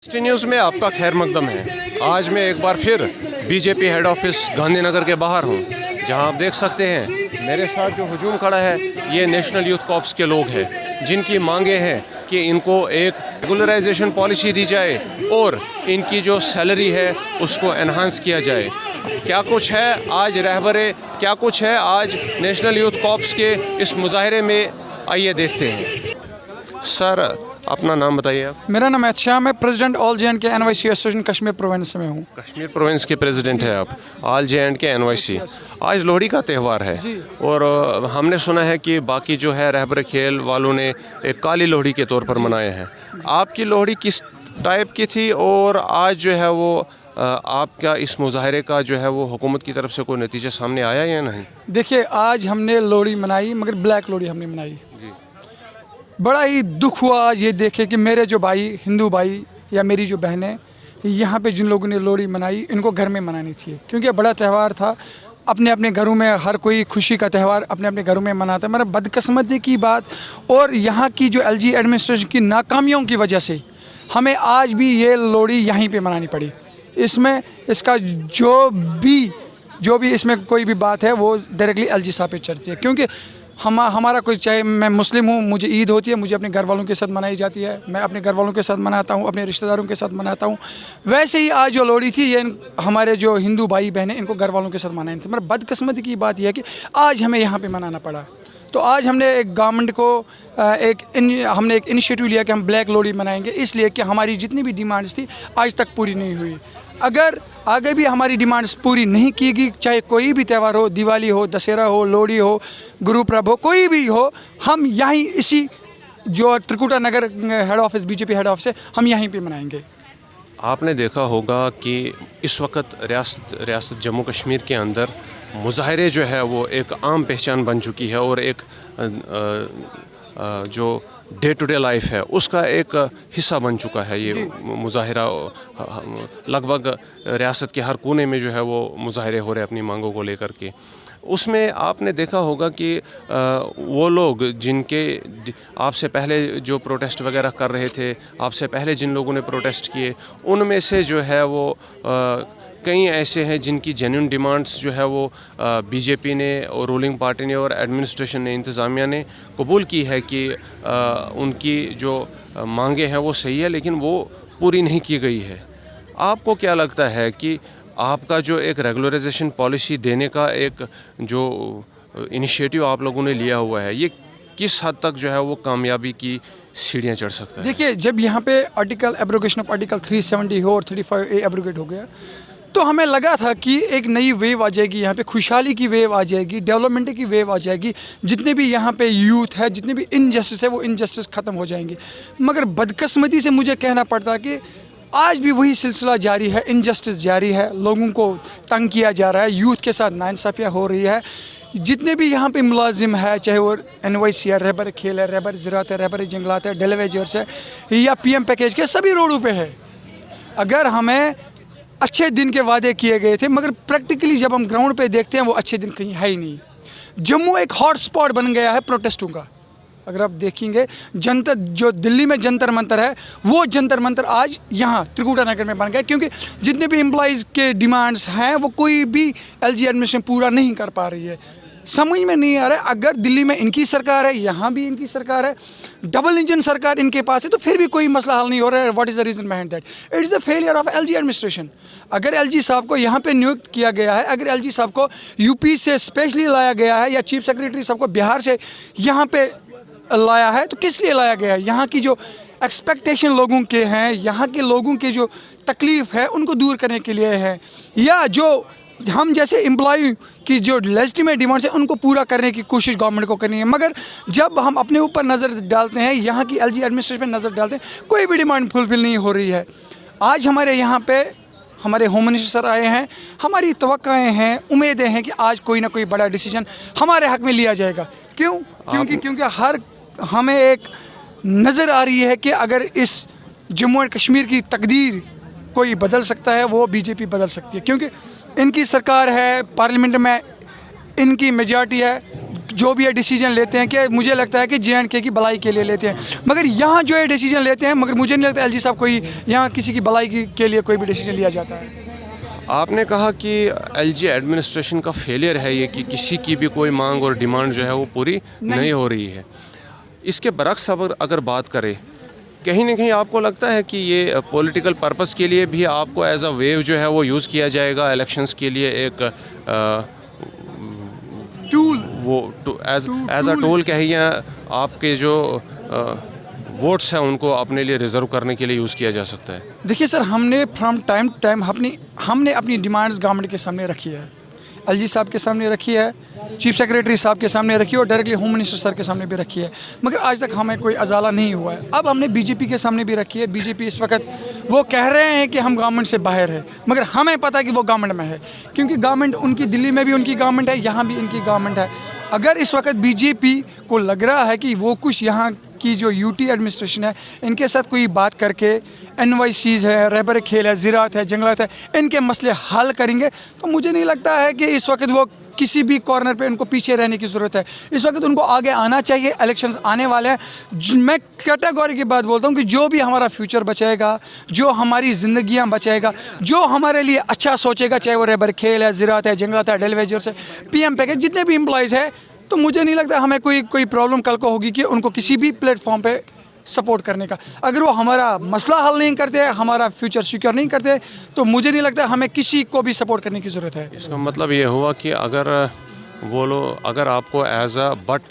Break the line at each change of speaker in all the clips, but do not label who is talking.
T news में आपका खैर मकदम है। आज मैं एक बार फिर बीजेपी हेड ऑफिस गांधीनगर के बाहर हूं, जहां आप देख सकते हैं मेरे साथ जो हुजूम खड़ा है ये नेशनल यूथ कॉर्प्स के लोग हैं, जिनकी मांगे हैं कि इनको एक रेगुलराइजेशन पॉलिसी दी जाए और इनकी जो सैलरी है उसको एनहांस किया जाए। क्या कुछ है आज रहबरे, क्या कुछ है आज नेशनल यूथ कॉर्प्स के इस मुजाहरे में, आइए देखते हैं। सर अपना नाम बताइए आप।
मेरा नाम एहतिशाम है, president all J&K NYC association Kashmir province में हूँ।
कश्मीर प्रोविंस के प्रेसिडेंट हैं आप, ऑल जे.एंड.के NYC। आज लोहड़ी का त्यौहार है और हमने सुना है कि बाकी जो है रहबर खेल वालों ने एक काली लोहड़ी के तौर पर मनाया है। आपकी लोहड़ी किस टाइप की थी और आज जो है वो आपका इस मुजाहरे का जो है वो हुकूमत की तरफ से कोई नतीजा सामने आया या नहीं?
देखिए, आज हमने लोहड़ी मनाई, मगर ब्लैक लोहड़ी हमने मनाई। बड़ा ही दुख हुआ आज ये देखे कि मेरे जो भाई, हिंदू भाई या मेरी जो बहनें यहाँ पे जिन लोगों ने लोहड़ी मनाई, इनको घर में मनानी थी, क्योंकि बड़ा त्यौहार था। अपने अपने घरों में हर कोई खुशी का त्यौहार अपने अपने घरों में मनाता है। मगर बदकिस्मती की बात और यहाँ की जो LG एडमिनिस्ट्रेशन की नाकामियों की वजह से हमें आज भी ये लोहड़ी यहीं पे मनानी पड़ी। इसमें इसका जो भी इसमें कोई भी बात है वो डायरेक्टली LG साहब पे चढ़ती है, क्योंकि हमारा कोई, चाहे मैं मुस्लिम हूँ, मुझे ईद होती है, मुझे अपने घर वालों के साथ मनाई जाती है, मैं अपने घर वालों के साथ मनाता हूँ, अपने रिश्तेदारों के साथ मनाता हूँ। वैसे ही आज जो लोहड़ी थी ये हमारे जो हिंदू भाई बहनें इनको घर वालों के साथ मनानी थी। मगर बदकिस्मती की बात यह है कि आज हमें यहाँ पे मनाना पड़ा। तो आज हमने एक गवर्नमेंट को हमने एक इनिशिएटिव लिया कि हम ब्लैक लोहड़ी मनाएंगे, इसलिए कि हमारी जितनी भी डिमांड्स थी आज तक पूरी नहीं हुई। अगर आगे भी हमारी डिमांड्स पूरी नहीं की गई, चाहे कोई भी त्यौहार हो, दिवाली हो, दशहरा हो, लोहड़ी हो, गुरु पर्व हो, कोई भी हो, हम यहीं इसी जो Trikuta Nagar head office, BJP head office है, हम यहीं पे मनाएंगे।
आपने देखा होगा कि इस वक्त रियासत जम्मू कश्मीर के अंदर मुजाहरे जो है वो एक आम पहचान बन चुकी है और एक जो डे टू डे लाइफ है उसका एक हिस्सा बन चुका है। ये मुजाहिरा लगभग रियासत के हर कोने में जो है वो मुजाहरे हो रहे हैं अपनी मांगों को लेकर के। उसमें आपने देखा होगा कि वो लोग जिनके आपसे पहले जो प्रोटेस्ट वगैरह कर रहे थे, आपसे पहले जिन लोगों ने प्रोटेस्ट किए, उनमें से जो है वो कई ऐसे हैं जिनकी जेन्युइन डिमांड्स जो है वो बीजेपी ने और रूलिंग पार्टी ने और एडमिनिस्ट्रेशन ने, इंतज़ामिया ने कबूल की है कि उनकी जो मांगे हैं वो सही है, लेकिन वो पूरी नहीं की गई है। आपको क्या लगता है कि आपका जो एक रेगुलराइजेशन पॉलिसी देने का एक जो इनिशिएटिव आप लोगों ने लिया हुआ है, ये किस हद तक जो है वो कामयाबी की सीढ़ियाँ चढ़ सकता है?
देखिए, जब यहाँ पे एब्रोगेशन ऑफ आर्टिकल 370 हो और 35A एब्रोगेट हो गया, तो हमें लगा था कि एक नई वेव आ जाएगी, यहाँ पे खुशहाली की वेव आ जाएगी, डेवलपमेंट की वेव आ जाएगी, जितने भी यहाँ पे यूथ है, जितने भी इनजस्टिस है वो इनजस्टिस ख़त्म हो जाएंगे। मगर बदकिस्मती से मुझे कहना पड़ता है कि आज भी वही सिलसिला जारी है, इनजस्टिस जारी है, लोगों को तंग किया जा रहा है, यूथ के साथ नाइंसाफ़ियाँ हो रही है। जितने भी यहाँ पे मुलाजिम है, चाहे वो NYC है, रहबर खेल है, रहबर ज़राअत है, रहबर जंगलात है, डेलीवेजर्स है या PM पैकेज के, सभी रोडों पे है। अगर हमें अच्छे दिन के वादे किए गए थे, मगर प्रैक्टिकली जब हम ग्राउंड पे देखते हैं वो अच्छे दिन कहीं है ही नहीं। जम्मू एक हॉट स्पॉट बन गया है प्रोटेस्टों का। अगर आप देखेंगे, जनता जो दिल्ली में जंतर मंतर है, वो जंतर मंतर आज यहाँ त्रिकुटा नगर में बन गया, क्योंकि जितने भी एम्प्लॉइज़ के डिमांड्स हैं वो कोई भी LG एडमिनिस्ट्रेशन पूरा नहीं कर पा रही है। समझ में नहीं आ रहा है, अगर दिल्ली में इनकी सरकार है, यहाँ भी इनकी सरकार है, डबल इंजन सरकार इनके पास है, तो फिर भी कोई मसला हल नहीं हो रहा है। What is the reason behind that? It is the failure of LG administration. अगर LG साहब को यहाँ पे नियुक्त किया गया है, अगर LG साहब को UP से स्पेशली लाया गया है या चीफ सेक्रेटरी साहब को बिहार से यहाँ पे लाया है, तो किस लिए लाया गया है? यहाँ की जो एक्सपेक्टेशन लोगों के हैं, यहाँ के लोगों के जो तकलीफ़ है उनको दूर करने के लिए है, या जो हम जैसे एम्प्लॉय की जो लेजिटिमेट डिमांड्स है उनको पूरा करने की कोशिश गवर्नमेंट को करनी है। मगर जब हम अपने ऊपर नज़र डालते हैं, यहाँ की LG एडमिनिस्ट्रेशन पर नज़र डालते हैं, कोई भी डिमांड फुलफिल नहीं हो रही है। आज हमारे यहाँ पे हमारे होम मिनिस्टर आए हैं, हमारी तवक्काएँ हैं, उम्मीदें हैं कि आज कोई ना कोई बड़ा डिसीजन हमारे हक़ में लिया जाएगा। क्यों? क्योंकि हमें एक नज़र आ रही है कि अगर इस जम्मू एंड कश्मीर की तकदीर कोई बदल सकता है वो BJP बदल सकती है, क्योंकि इनकी सरकार है, पार्लियामेंट में इनकी मेजॉरिटी है, जो भी ये डिसीजन लेते हैं कि मुझे लगता है कि JNK की भलाई के लिए लेते हैं, मगर यहाँ जो ये डिसीजन लेते हैं, मगर मुझे नहीं लगता LG साहब कोई यहाँ किसी की भलाई के लिए कोई भी डिसीजन लिया जाता है।
आपने कहा कि LG एडमिनिस्ट्रेशन का फेलियर है ये कि किसी की भी कोई मांग और डिमांड जो है वो पूरी नहीं हो रही है। इसके बरक्स अगर बात करें, कहीं ना कहीं आपको लगता है कि ये पॉलिटिकल पर्पस के लिए भी आपको एज अ वेव जो है वो यूज़ किया जाएगा इलेक्शंस के लिए, एक
टूल,
वो एज अ टूल कहिए, आपके जो वोट्स हैं उनको अपने लिए रिजर्व करने के लिए यूज़ किया जा सकता है?
देखिए सर, हमने फ्रॉम टाइम टू टाइम हमने अपनी डिमांड्स गवर्नमेंट के सामने रखी है, LG साहब के सामने रखी है, चीफ सेक्रेटरी साहब के सामने रखी है और डायरेक्टली होम मिनिस्टर सर के सामने भी रखी है, मगर आज तक हमें कोई अजाला नहीं हुआ है। अब हमने BJP के सामने भी रखी है। BJP इस वक्त वो कह रहे हैं कि हम गवर्नमेंट से बाहर है, मगर हमें पता है कि वो गवर्नमेंट में है, क्योंकि गवर्नमेंट उनकी दिल्ली में भी उनकी गवर्नमेंट है, यहाँ भी इनकी गवर्नमेंट है। अगर इस वक्त BJP को लग रहा है कि वो कुछ यहाँ की जो UT एडमिनिस्ट्रेशन है इनके साथ कोई बात करके NYCs है, रहबर खेल है, ज़राअत है, जंगलात है, इनके मसले हल करेंगे, तो मुझे नहीं लगता है कि इस वक्त वो किसी भी कॉर्नर पे उनको पीछे रहने की ज़रूरत है। इस वक्त उनको आगे आना चाहिए। इलेक्शंस आने वाले हैं। मैं कैटेगरी की बात बोलता हूँ कि जो भी हमारा फ्यूचर बचाएगा, जो हमारी ज़िंदगियाँ बचाएगा, जो हमारे लिए अच्छा सोचेगा, चाहे वो रहबर खेल है, ज़राअत है, जंगलात है, डेलीवेजर्स है, PM पैकेज, जितने भी एम्प्लॉयज़ है, तो मुझे नहीं लगता हमें कोई प्रॉब्लम कल को होगी कि उनको किसी भी प्लेटफॉर्म पे सपोर्ट करने का। अगर वो हमारा मसला हल नहीं करते, हमारा फ्यूचर सिक्योर नहीं करते, तो मुझे नहीं लगता हमें किसी को भी सपोर्ट करने की ज़रूरत है।
इसका मतलब ये हुआ कि अगर आपको एज अ बट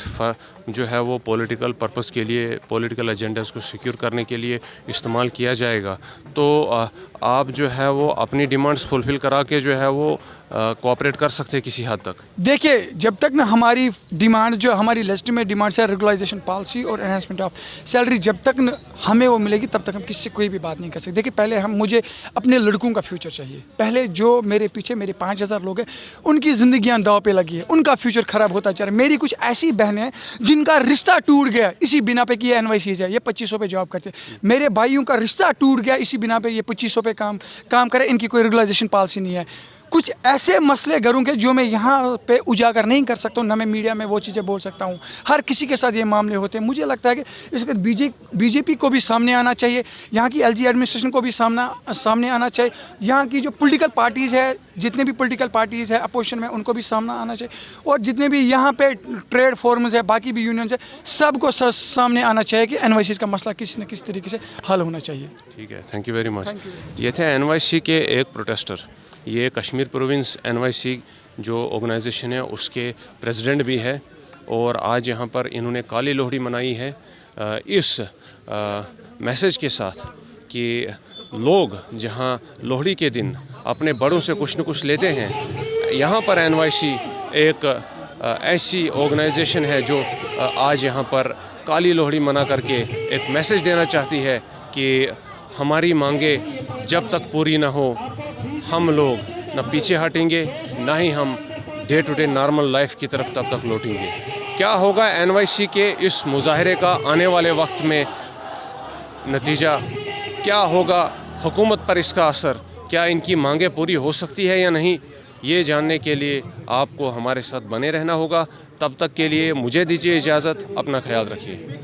जो है वो पॉलिटिकल पर्पस के लिए, पॉलिटिकल एजेंडास को सिक्योर करने के लिए इस्तेमाल किया जाएगा, तो आप जो है वो अपनी डिमांड्स फुलफ़िल करा के जो है वो कोऑपरेट कर सकते हैं किसी हद तक।
देखिए, जब तक ना हमारी डिमांड, जो हमारी लिस्ट में डिमांड्स है, रेगुलराइजेशन पॉलिसी और एनहांसमेंट ऑफ सैलरी, जब तक न हमें वो मिलेगी तब तक हम किसी से कोई भी बात नहीं कर सकते। देखिए, पहले मुझे अपने लड़कों का फ्यूचर चाहिए। पहले जो मेरे पीछे मेरे 5000 लोग हैं, उनकी ज़िंदगियाँ दाव पे लगी है, उनका फ्यूचर ख़राब होता जा रहा है। मेरी कुछ ऐसी बहनें हैं जिनका रिश्ता टूट गया इसी बिना पे कि ये NYCs है, ये 2500 पे जॉब करते हैं। मेरे भाइयों का रिश्ता टूट गया इसी बिना पे ये 2500 पे काम करे, इनकी कोई रेगुलराइजेशन पॉलिसी नहीं है। कुछ ऐसे मसले घरों के जो मैं यहाँ पे उजागर नहीं कर सकता हूँ, ना मैं मीडिया में वो चीज़ें बोल सकता हूँ। हर किसी के साथ ये मामले होते हैं। मुझे लगता है कि इस वक्त BJP को भी सामने आना चाहिए, यहाँ की LG एडमिनिस्ट्रेशन को भी सामने आना चाहिए, यहाँ की जो पॉलिटिकल पार्टीज़ है, जितने भी पॉलिटिकल पार्टीज़ है अपोजिशन में, उनको भी सामना आना चाहिए, और जितने भी यहाँ पे ट्रेड फोरम्स है, बाकी भी यूनियंस है, सबको सामने आना चाहिए कि NYCs का मसला किसी न किसी तरीके से हल होना चाहिए।
ठीक है, थैंक यू वेरी मच। ये थे NYC के एक प्रोटेस्टर, ये कश्मीर प्रोविंस NYC जो ऑर्गेनाइजेशन है उसके प्रेसिडेंट भी है, और आज यहाँ पर इन्होंने काली लोहड़ी मनाई है इस मैसेज के साथ कि लोग जहाँ लोहड़ी के दिन अपने बड़ों से कुछ न कुछ लेते हैं, यहाँ पर NYC एक ऐसी ऑर्गेनाइजेशन है जो आज यहाँ पर काली लोहड़ी मना करके एक मैसेज देना चाहती है कि हमारी मांगे जब तक पूरी ना हो, हम लोग न पीछे हटेंगे, ना ही हम day to day normal life की तरफ तब तक लौटेंगे। क्या होगा NYC के इस मुजाहरे का आने वाले वक्त में नतीजा, क्या होगा हुकूमत पर इसका असर, क्या इनकी मांगें पूरी हो सकती है या नहीं, ये जानने के लिए आपको हमारे साथ बने रहना होगा। तब तक के लिए मुझे दीजिए इजाज़त, अपना ख्याल रखिए।